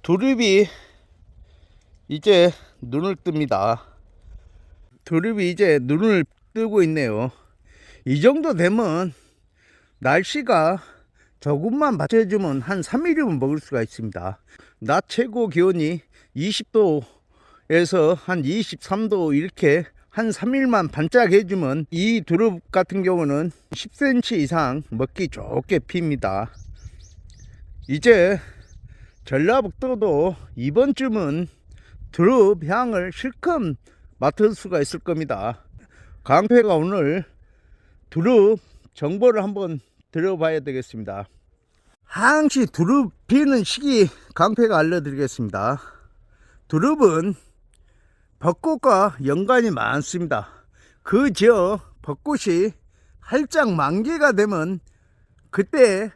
두릅이 이제 눈을 뜹니다. 두릅이 이제 눈을 뜨고 있네요. 이 정도 되면 날씨가 조금만 받쳐주면 한 3일이면 먹을 수가 있습니다. 낮 최고 기온이 20도에서 한 23도 이렇게 한 3일만 반짝해주면 이 두릅 같은 경우는 10cm 이상 먹기 좋게 핍니다. 이제 전라북도도 이번 주면 두릅 향을 실컷 맡을 수가 있을 겁니다. 강패가 오늘 두릅 정보를 한번 들어봐야 되겠습니다. 항시 두릅 피는 시기 강패가 알려드리겠습니다. 두릅은 벚꽃과 연관이 많습니다. 그저 벚꽃이 활짝 만개가 되면 그때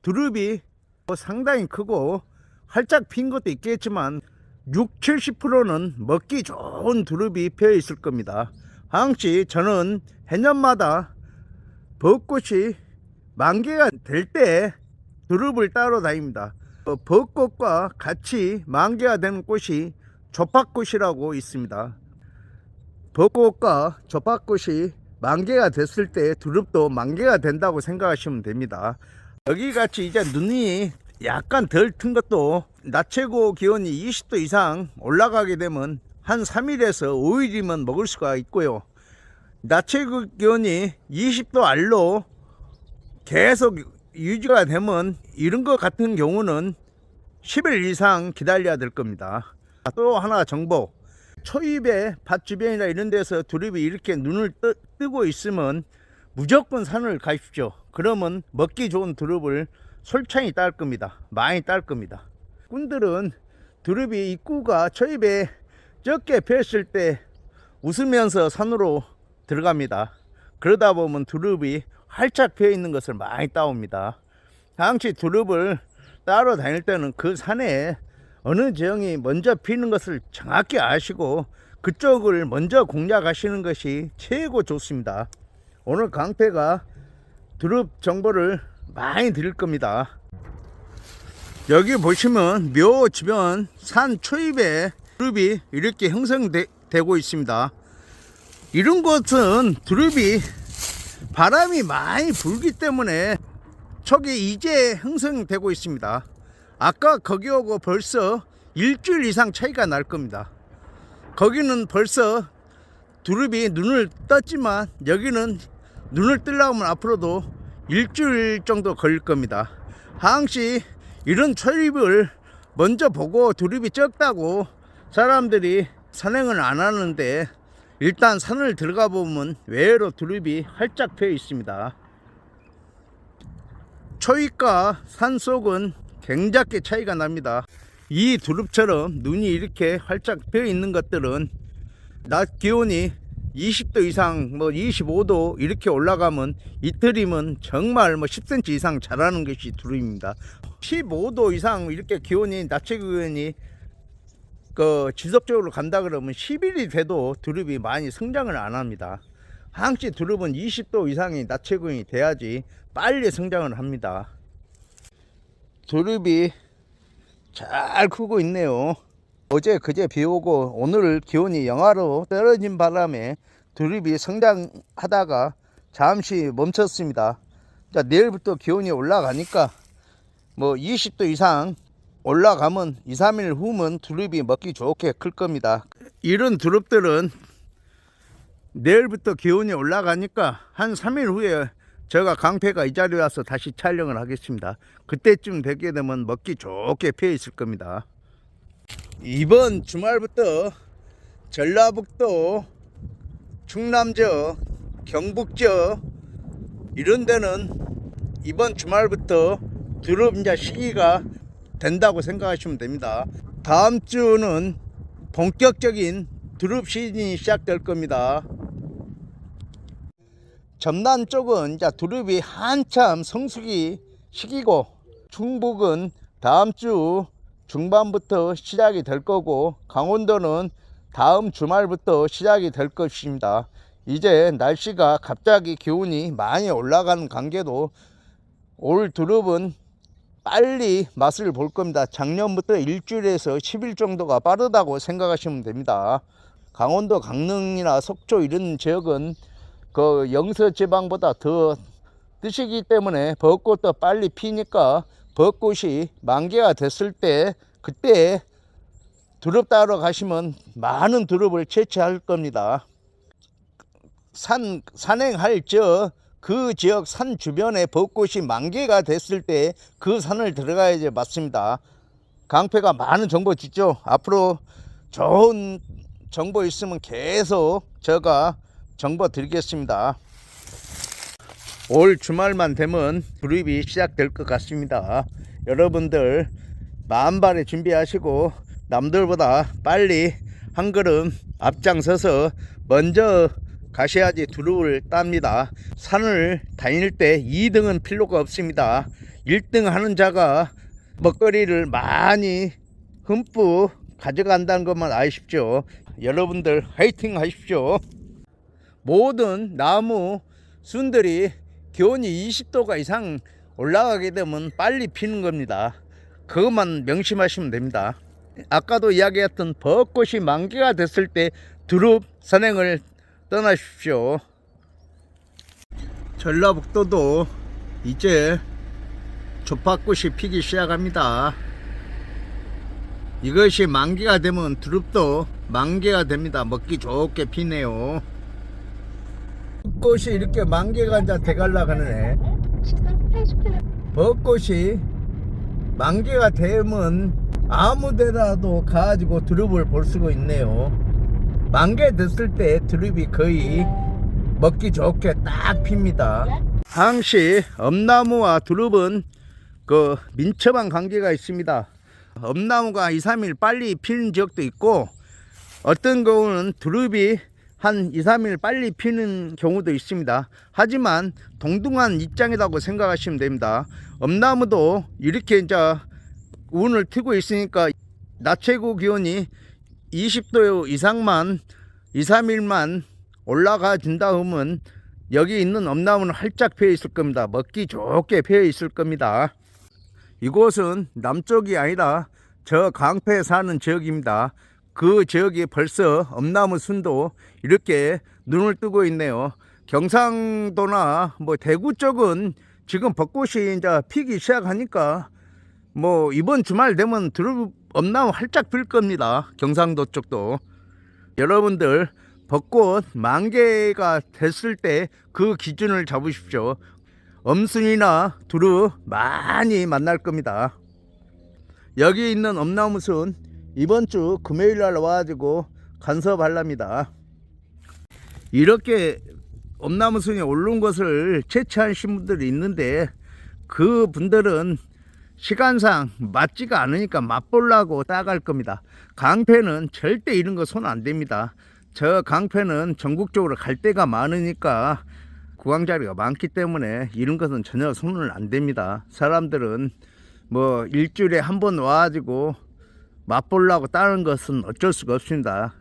두릅이 상당히 크고 활짝 핀 것도 있겠지만 60~70%는 먹기 좋은 두릅이 펴 있을 겁니다. 항시 저는 해년마다 벚꽃이 만개가 될 때 두릅을 따러 다닙니다. 벚꽃과 같이 만개가 되는 꽃이 조팝꽃이라고 있습니다. 벚꽃과 조팝꽃이 만개가 됐을 때 두릅도 만개가 된다고 생각하시면 됩니다. 여기 같이 이제 눈이 약간 덜 튼 것도 낮 최고 기온이 20도 이상 올라가게 되면 한 3일에서 5일이면 먹을 수가 있고요. 낮 최고 기온이 20도 아래로 계속 유지가 되면 이런 것 같은 경우는 10일 이상 기다려야 될 겁니다. 또 하나 정보, 초입에 밭 주변이나 이런 데서 두릅이 이렇게 눈을 뜨고 있으면 무조건 산을 가십시오. 그러면 먹기 좋은 두릅을 솔찬히 딸 겁니다. 많이 딸 겁니다. 꾼들은 두릅이 입구가 초입에 적게 폈을 때 웃으면서 산으로 들어갑니다. 그러다 보면 두릅이 활짝 펴 있는 것을 많이 따옵니다. 항시 두릅을 따러 다닐 때는 그 산에 어느 지형이 먼저 피는 것을 정확히 아시고 그쪽을 먼저 공략하시는 것이 최고 좋습니다. 오늘 강패가 두릅 정보를 많이 드릴 겁니다. 여기 보시면 묘 주변 산 초입에 두릅이 이렇게 형성되고 있습니다. 이런 곳은 두릅이 바람이 많이 불기 때문에 촉이 이제 형성되고 있습니다. 아까 거기하고 벌써 일주일 이상 차이가 날 겁니다. 거기는 벌써 두릅이 눈을 떴지만 여기는 눈을 뜨려면 앞으로도 일주일 정도 걸릴 겁니다. 항시 이런 초입을 먼저 보고 두릅이 적다고 사람들이 산행을 안 하는데 일단 산을 들어가 보면 외로 두릅이 활짝 펴 있습니다. 초입과 산 속은 굉장히 차이가 납니다. 이 두릅처럼 눈이 이렇게 활짝 펴 있는 것들은 낮 기온이 20도 이상 25도 이렇게 올라가면 이틀이면 정말 10cm 이상 자라는 것이 두릅입니다. 15도 이상 이렇게 기온이 낮 최고 기온이 지속적으로 간다 그러면 10일이 돼도 두릅이 많이 성장을 안 합니다. 항시 두릅은 20도 이상이 낮 최고 기온이 돼야지 빨리 성장을 합니다. 두릅이 잘 크고 있네요. 어제 그제 비 오고 오늘 기온이 영하로 떨어진 바람에 두릅이 성장하다가 잠시 멈췄습니다. 자, 내일부터 기온이 올라가니까 20도 이상 올라가면 2~3일 후면 두릅이 먹기 좋게 클 겁니다. 이런 두릅들은 내일부터 기온이 올라가니까 한 3일 후에 제가 강패가 이 자리에 와서 다시 촬영을 하겠습니다. 그때쯤 되게 되면 먹기 좋게 펴 있을 겁니다. 이번 주말부터 전라북도, 충남저, 경북저 이런 데는 이번 주말부터 두릅 이제 시기가 된다고 생각하시면 됩니다. 다음 주는 본격적인 두릅 시즌이 시작될 겁니다. 전남 쪽은 이제 두릅이 한참 성수기 시기고 충북은 다음 주 중반부터 시작이 될 거고 강원도는 다음 주말부터 시작이 될 것입니다. 이제 날씨가 갑자기 기온이 많이 올라가는 관계도 올 두릅은 빨리 맛을 볼 겁니다. 작년부터 일주일에서 10일 정도가 빠르다고 생각하시면 됩니다. 강원도 강릉이나 속초 이런 지역은 그 영서 지방보다 더 뜨시기 때문에 벚꽃도 빨리 피니까 벚꽃이 만개가 됐을 때 그때 두릅 따러 가시면 많은 두릅을 채취할 겁니다. 산행할 그 지역 산 주변에 벚꽃이 만개가 됐을 때 그 산을 들어가야지 맞습니다. 강패가 많은 정보 주죠. 앞으로 좋은 정보 있으면 계속 제가 정보 드리겠습니다. 올 주말만 되면 두릅이 시작될 것 같습니다. 여러분들 만발에 준비하시고 남들보다 빨리 한 걸음 앞장서서 먼저 가셔야지 두릅을 땁니다. 산을 다닐 때 2등은 필요가 없습니다. 1등 하는 자가 먹거리를 많이 흠뻑 가져간다는 것만 아십시오. 여러분들 화이팅 하십시오. 모든 나무 순들이 기온이 20도가 이상 올라가게 되면 빨리 피는 겁니다. 그것만 명심하시면 됩니다. 아까도 이야기했던 벚꽃이 만개가 됐을 때 두릅 산행을 떠나십시오. 전라북도도 이제 조파꽃이 피기 시작합니다. 이것이 만개가 되면 두릅도 만개가 됩니다. 먹기 좋게 피네요. 벚꽃이 이렇게 만개가 이제 돼갈라 하네. 벚꽃이 만개가 되면 아무데라도 가지고 두릅을 볼 수가 있네요. 만개 됐을 때 두릅이 거의 먹기 좋게 딱 핍니다. 항시 엄나무와 두릅은 그 민첩한 관계가 있습니다. 엄나무가 2, 3일 빨리 피는 지역도 있고 어떤 경우는 두릅이 한 2, 3일 빨리 피는 경우도 있습니다. 하지만 동등한 입장이라고 생각하시면 됩니다. 엄나무도 이렇게 이제 운을 튀고 있으니까 낮 최고 기온이 20도 이상만 2, 3일만 올라가 준다 하면 여기 있는 엄나무는 활짝 피어 있을 겁니다. 먹기 좋게 피어 있을 겁니다. 이곳은 남쪽이 아니라 저 강패에 사는 지역입니다. 그 지역이 벌써 엄나무 순도 이렇게 눈을 뜨고 있네요. 경상도나 뭐 대구 쪽은 지금 벚꽃이 이제 피기 시작하니까 뭐 이번 주말 되면 두릅 엄나무 활짝 필 겁니다. 경상도 쪽도. 여러분들 벚꽃 만개가 됐을 때 그 기준을 잡으십시오. 엄순이나 두릅 많이 만날 겁니다. 여기 있는 엄나무순 이번 주 금요일 날 와가지고 간섭하랍니다. 이렇게 엄나무순이 오른 것을 채취하신 분들이 있는데 그 분들은 시간상 맞지가 않으니까 맛보려고 따갈 겁니다. 강패는 절대 이런 거 손 안 댑니다. 저 강패는 전국적으로 갈 데가 많으니까 구강자리가 많기 때문에 이런 것은 전혀 손을 안 댑니다. 사람들은 뭐 일주일에 한 번 와가지고 맛보려고 따는 것은 어쩔 수가 없습니다.